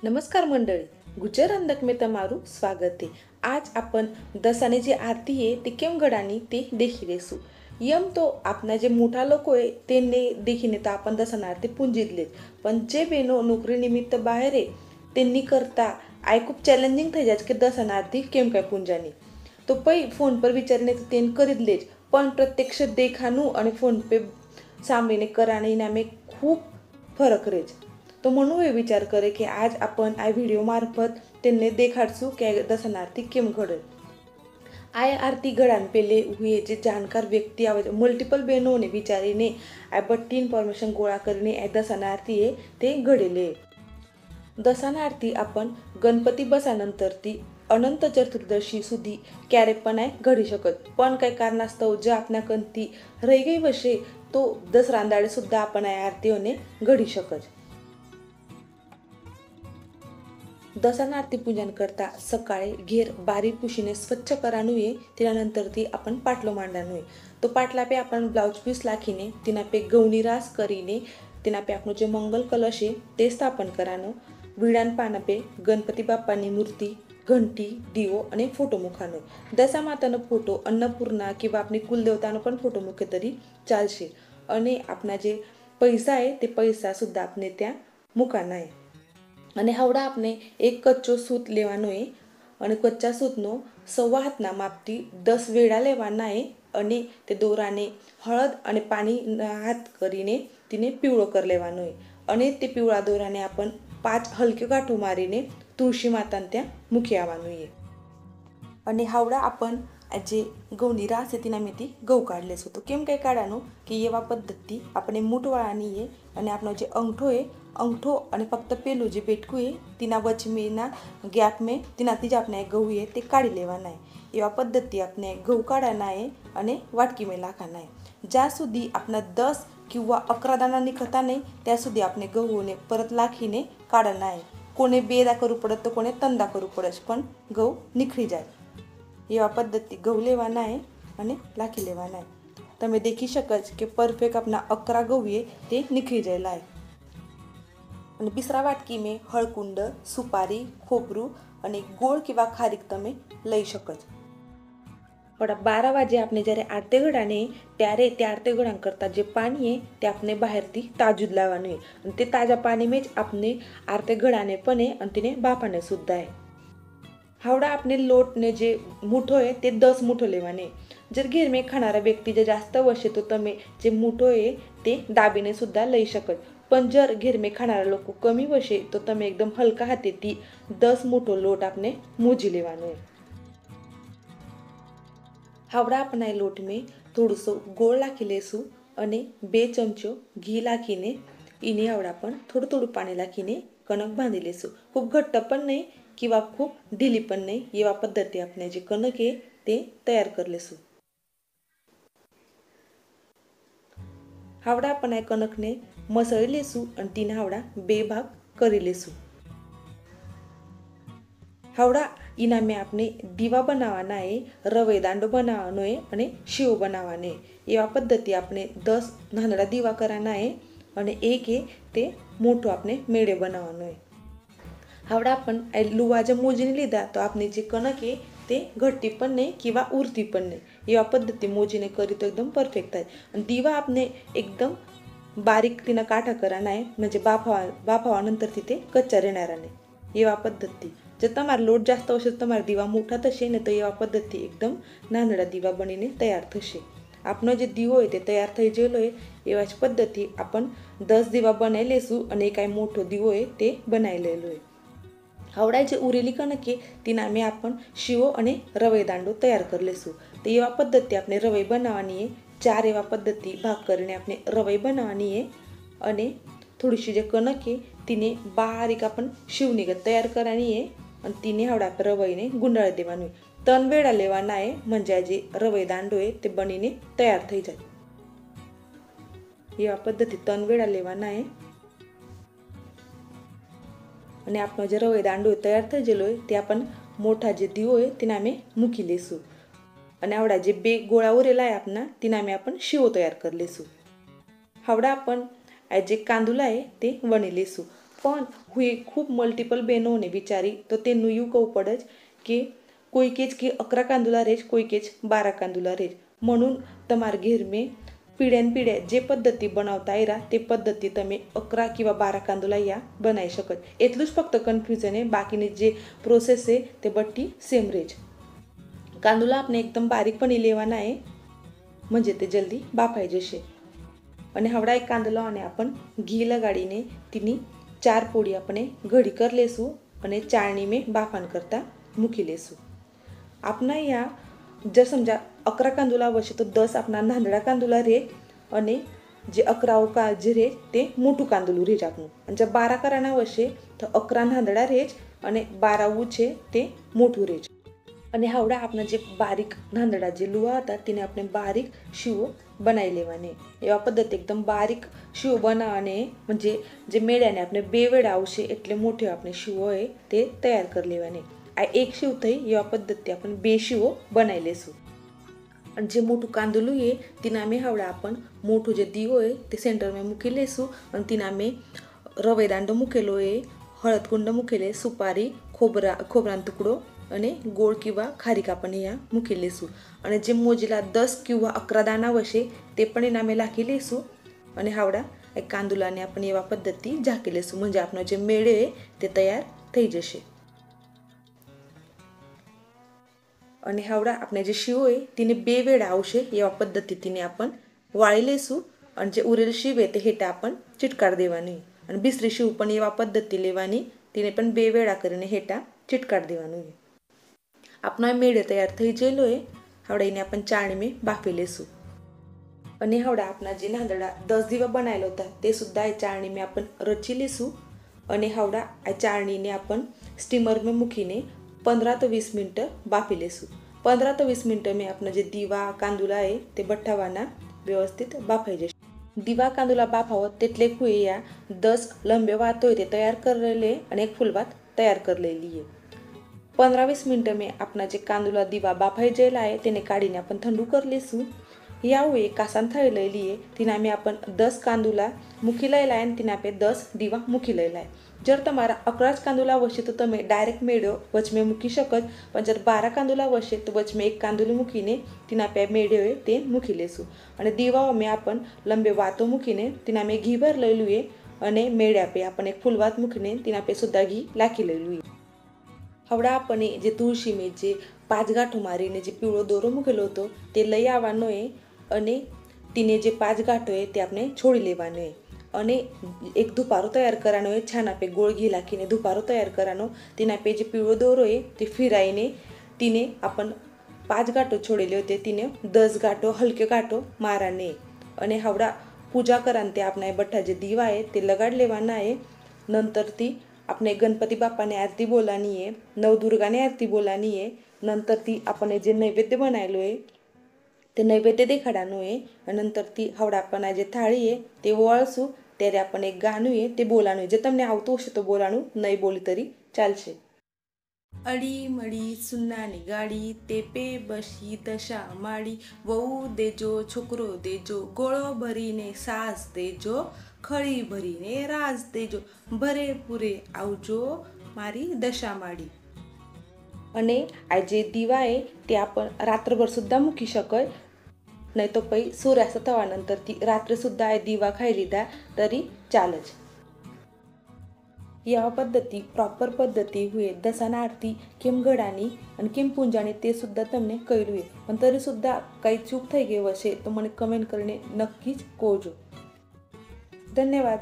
નમસ્કાર મંડળી, ગુજર અંદક મેં તમારું સ્વાગત છે। આજ આપણ દસાની જે આરતી છે તે કેમ ગળાની તે દેખી લેશું। यम तो आपना जे मोठा लोक आहे त्यांनी देखीने तर आपण दसना आरती पुंजितलेच, पण जे बेनो नोकरी निमित्त बाहेर आहे त्यांनी करता आय खूप चॅलेंजिंग થઈ જાય કે દસના આરતી કેમ काय पुंजानी तो पै फोन पर विचारणे તો તેન કરી લેજ, પણ પ્રત્યક્ષ દેખાનું અને ફોન पे સાંભળીને કરાની નામે खूप फरक रहेज। तो म्हणून हे विचार करे की आज आपण આ व्हिडिओ मार्फत त्यांनी देखाडશું કે દસના આરતી કેમ ઘડે। आय आरती गड़ान पेले हुए जे जानकार व्यक्ति आवे मल्टिपल बहनों ने विचारीने आ बट्टी इन्फॉर्मेशन गोळा करने आ दसना आरती है ते घडेले। दसना आरती आपण गणपती बसानंतर ती अनंत चतुर्दशी सुधी क्यारे पण आहे घडी शकत, पण काही कारणास्तव जे आपल्या कंती रही गई वशे तो दसरांदाळे सुद्धा आपण आ आरती होणे घडी शकत। दसना आरती पूजन करता सकाळी घेर बारी पुशीने स्वच्छ करानुये, त्यानंतर ती आपण पाटलो मांडानुये। तो पाटला पे आपण ब्लाउज पीस लाखीने तिना पे गवनी रास करीने तिना पे आपनो जे मंगल कलश आहे ते स्थापन करानो। विडान पाना पे गणपती बाप्पानी मूर्ती, घंटी, दिवो आणि फोटो मुखानो। दसा मातानो फोटो, अन्नपूर्णा किंवा आपली कुलदेवतानो पण फोटो मुखे तरी चालशे। आणि आपला जे पैसा आहे ते पैसा सुद्धा आपने त्या मुखाना आहे। અને હવડા આપણે એક કચ્ચો સૂત લેવાનો છે અને કચ્ચા સૂતનો સવા હાથના માપથી 10 વેડા લેવાના છે અને તે દોરાને હળદ અને પાણી હાથ કરીને તેને પીળો કરી લેવાનો છે અને તે પીળા દોરાને आपण 5 હલકે ગાંઠો મારીને તુલસી માતાને ત્યાં મૂકી આવવાનું છે। અને હાવડા आपण जे गवनी रास आहे तिना मेथी गहू काढलेसो। तो केम काय काढानो की एवा पद्धती આપણે મૂઠવાળાની છે અને આપણો જે અંગઠો છે अंगठो અને ફક્ત પેલું જે બેટકું છે તેના વચમેના ગેપ में તેનાથી જ આપણે ગહુ છે તે કાઢી લેવાના છે। એવા પદ્ધતિ આપણે ગહુ કાઢવાના છે અને વાટકી में નાખવાના છે। જ્યાં સુધી આપણા 10 किंवा 11 દાણા નીકળતા નહીં ત્યાં સુધી આપણે ગહુને પરત લાખીને કાઢવાના છે। કોને 2 દા કરવું પડે તો કોને 3 દા કરવું પડે, પણ ગહુ નીકળી જાય એવા પદ્ધતિ ગહુ લેવાના છે અને લાખી લેવાના છે। તમે દેખી શકો કે પરફેક્ટ આપણા 11 ગહુ છે તે નીકળી ગયેલા છે। અને બીસરા વાટકી में હળકુંડ, સુપારી, ખોબરું અને ગોળ किंवा ખારીક તમે લઈ શકો છો। પણ 12 વાગે આપણે જ્યારે આરતી ગળાને ત્યારે તે આરતી ગળાં કરતા જે પાણી છે તે આપણે બહારથી તાજું જ લાવવાનું છે અને તે તાજા પાણીમાં જ આપણે આરતી ગળાને પણ અને તેને બાફાને સુદ્धा आहे। हावड़ा आपने लोट ने जे मुठो आहे ते 10 मुठो लेवाने। जर घेर में खाणारा व्यक्ती जे जास्त वशे तो तमे जे मुठो आहे ते दाबीने सुद्धा लई शकत, पण जर घेर में खाणारा लोक कमी वशे तो तमे एकदम हलका हाथे ती 10 मुठो लोट आपने मोजी लेवानो है। हावड़ा अपना लोट में थोड़सो गोळ लाखी लेसु અને 2 ચમચો ઘી લાખીને ઈને હાવડા પણ થોડું થોડું પાણી લાખીને કણક બાંધી લેશું। खूप घट्ट पण नाही किंवा खूप ढिली पण नाही, एवा पद्धती આપણે જે કણક છે તે તૈયાર કરી લેશું। हावड़ा आपण આ કણકને મસળી લેશું અને તેને હાવડા 2 ભાગ કરી લેશું। हावड़ा ઈના મે આપણે દીવા બનાવવાના છે, રવે દાંડો બનાવવાનો છે અને શીવો બનાવવાનો છે। એવા પદ્ધતિ આપણે 10 નાનડા દીવા કરવાના છે અને એક છે તે મોટો આપણે મેળે બનાવવાનો છે। हावड़ा आपण लुवा जर मोजीने લીધા તો આપણે જે કણક છે તે ઘટતી પણ નહીં किंवा ઉરતી પણ નહીં। એવા પદ્ધતિ મોજીને કરી તો एकदम परफेक्ट થાય। અને દીવા આપણે एकदम बारीक तिना काठा कराना आहे, म्हणजे बाफावानंतर तिथे कच्चा રહેનારા નહીં। એવા પદ્ધતિ जर તમારો લોટ જાસ્ત હશે તો તમારો દીવા મોટા થશે ને તો એવા પદ્ધતિ एकदम નાનડા દીવા બનીને તૈયાર થશે। આપણો જે દીવો હોય તે તૈયાર થઈ ગયેલો છે એવા જ પદ્ધતિ आपण 10 દીવા બનાવી લેશું અને એક આ મોટો દીવો છે તે બનાવી લેલો છે। हावड़ा जे उरेली कणक आहे तिना में आपण शिवो અને રવે દાંડો તૈયાર કરી લેશું। તો એવા પદ્ધતિ આપણે રવે બનાવવાની છે। 4 એવા પદ્ધતિ ભાગ કરીને આપણે રવે બનાવવાની છે અને થોડીशी જે કણક છે तिने बारीक आपण शिवनी तैयार करવાની છે અને तिने हावड़ा रवईने गुंडाळी देવાનું છે। 3 वेळा લેવાના છે, म्हणजे जे रवे दांडो आहे ते बनीने तैयार થઈ જાય। એવા પદ્ધતિ 3 વેળા લેવાના છે અને આપણો જે રવે દાંડો તૈયાર થઈ ગયેલો હોય તે आपण મોટા જે દીવો હોય તેના મે મૂકી લેશું અને આવડા જે 2 ગોળા ઉરેલા आहे આપના તેના મે आपण शिवो तैयार કરી લેશું। हावड़ा आपण આ જે કાંદુલા आहे તે વણી લેશું પણ હું ખૂબ મલ્ટિપલ બહેનો ને બિચારી તો તેનું એવું કહું પડે જ કે કોઈ કે 11 કાંદુલા રેજ, કોઈ કે 12 કાંદુલા રેજ. म्हणून તમારા ઘેર મેં पिढ्यान पिढ्या जे पद्धती बनवता येईल ते पद्धती તમે 11 किंवा 12 कांदुला या બનાવી શકો. એટલું જ ફક્ત કન્ફ્યુઝન છે, બાકીની જે પ્રોસેસ છે તે બધી સેમ રહે છે. કાંદુલા આપણે એકદમ બારીક પણ લેવાના आहे म्हणजे તે જલ્દી બાફાઈ જશે. અને હવડા એક કાંદલો અને आपण ઘી લગાડીને તેની 4 પોડી આપણે ઘડી કરી લેશું અને ચાળણી में બાફાન કરતા મૂકી લેશું. આપના या जर समजा 11 कांदुला वशे तो 10 આપણા નાંદડા કાંદુલા રે અને જે 11 જે રે તે મોટું કાંદુલું રેજ આપણું. અને જે 12 कराना वशे તો 11 નાંદડા રેજ અને 12 છે તે મોટું રેજ. અને હાવડા આપણા જે બારીક નાંદડા જે લુવા હતા તેને આપણે બારીક શીવો બનાવી લેવાને. એવા પદ્ધતિ એકદમ બારીક શીવો બનાવવાને म्हणजे જે મેળાને આપણે 2 વેળા આવશે એટલે મોટો આપણે શીવો હોય તે તૈયાર કરી લેવાને. આ એક શીવ થઈ એવા પદ્ધતિ આપણે 2 શીવો બનાવી લેશું. અને જે મોટું કાંદુલું છે તેના મેં હાવડા आपण મોટું જે દીવો હોય તે સેન્ટર में મૂકી લેશું અને તેના મેં રવે દાંડો મૂકેલો છે, હળદ કુંડ મૂકેલે, સુપારી, खोबराનો ટુકડો અને ગોળ किंवा ખારીક આપણે અહીંયા મૂકી લેશું. અને જે મોજેલા 10 किंवा 11 દાણા હશે તે પણ એના મેં નાખી લેશું અને હાવડા એ કાંદુલાને આપણે એવા પદ્ધતિ ઝાંકી લેશું म्हणजे આપણો જે મેળે તે તૈયાર થઈ જશે. અને હાવડા આપણે જે શીવ હોય તેને 2 વેળા આવશે એવા પદ્ધતિથી आपण વાળી લેશું અને જે ઉરેલ શીવ છે તે હેઠા आपण ચિટકારી દેવાની અને બીસરી શીવ પણ એવા પદ્ધતિ લેવાની તેને પણ 2 વેળા કરીને હેઠા ચિટકારી દેવાનું. આપનો મેળે તૈયાર થઈ ગયેલો છે. હાવડા એને आपण ચાળણી में બાફી લેશું. અને હાવડા આપણા જે નાંદડા 10 દીવા બનાવેલા હતા તે સુદ્धा એ ચાળણી में आपण રચી લેશું અને હાવડા આ ચાળણીને आपण સ્ટીમર में મૂકીને 15 તો 20 મિનિટ બાફી લેશું. 15 તો 20 મિનિટ में આપણે જે દીવા કાંદુલા છે તે બઠાવાના વ્યવસ્થિત બાફાઈ જશે. દીવા કાંદુલા બાફાવો તેટલે કુયા 10 લંબે વાતો હોય તે તૈયાર કરી લે અને એક ફૂલ વાત તૈયાર કરી લેલીએ. 15-20 મિનિટ में આપણા જે કાંદુલા દીવા બાફાઈ ગયેલા છે તેને કાઢીને आपण ઠંડુ કરી લેશું. याव एक कासान थाळी लई लिए तिना में आपण 10 कांदुला मूकी लेला है तिना पे 10 दीवा मूकी लेला है. जर तमारा 11 कांदुला वशे तो तमे डायरेक्ट मेढो वच में मूकी शकत, पण जर 12 कांदुला वशे तो वच में एक कांदुली मूकीने तिना पे मेढो है ते मूकी लेसु અને દીવાઓ में आपण लंबे वातो मूकीने तिना में घी भर लई लुए અને મેળ્યા पे आपण एक फुलवात मूकीने तिना पे सुद्धा घी लाखी लई लुए. हवड़ा आपण जे तुळशी में जे 5 गांठो मारीने जे पीळो दोरो मूकेलो હતો તે લઈ આવવાનો है અને તેને જે 5 ગાંઠો है તે આપણે છોડી લેવાનો है અને એક ધુપારો તૈયાર કરવાનો है. છાના पे गोळ घी લાખીને ધુપારો તૈયાર કરવાનો. તેના पे જે પીળો દોરો है તે ફિરાઈને તેને आपण 5 ગાંઠો છોડેલી होते તેને 10 ગાંઠો હલકે ગાંઠો મારાને અને હાવડા પૂજા करान તે આપણા બઠ્ઠા જે દીવા है તે લગાડી લેવાના है. નંતરથી આપણે ગણપતિ બાપાને આરતી બોલાની है, નવદુર્ગાને આરતી બોલાની है. નંતરથી આપણે જે નૈવેદ્ય બનાવેલો है તે નૈવેદ્ય દેખાડવાનું है અને નંતરથી હવડા आपण આ જે થાળી है તે વળશું ત્યારે आपण એક ગાનું है તે બોલાનું है. જે તમને આવતું હશે તો બોલાનું, નહીં બોલી તરી ચાલશે. અડી મડી સુનાની ગાડી તે પે બસી દશા માડી વહુ દેજો છોકરો દેજો ગોળો ભરીને સાસ દેજો ખળી ભરીને રાસ દેજો ભરે પૂરે આવજો મારી દશા માડી. અને આ જે દીવા है તે आपण रात्रभर सुद्धा મૂકી શકાય, નહીં તો પછી સૂર્યાસ્ત થવાનંતરથી રાત્રે सुद्धा આ દીવા ખાઈ લીધા તરી ચાલે જ. या पद्धती प्रॉपर पद्धती हुए दसाना आरती केम घडानी आणि केम पूंजानी ते सुद्धा તમને કહ્યું है. પણ તરી સુદ્धा काही चूक થઈ ગઈ હશે તો મને કમેન્ટ કરીને નક્કી જ કહેજો. ધન્યવાદ.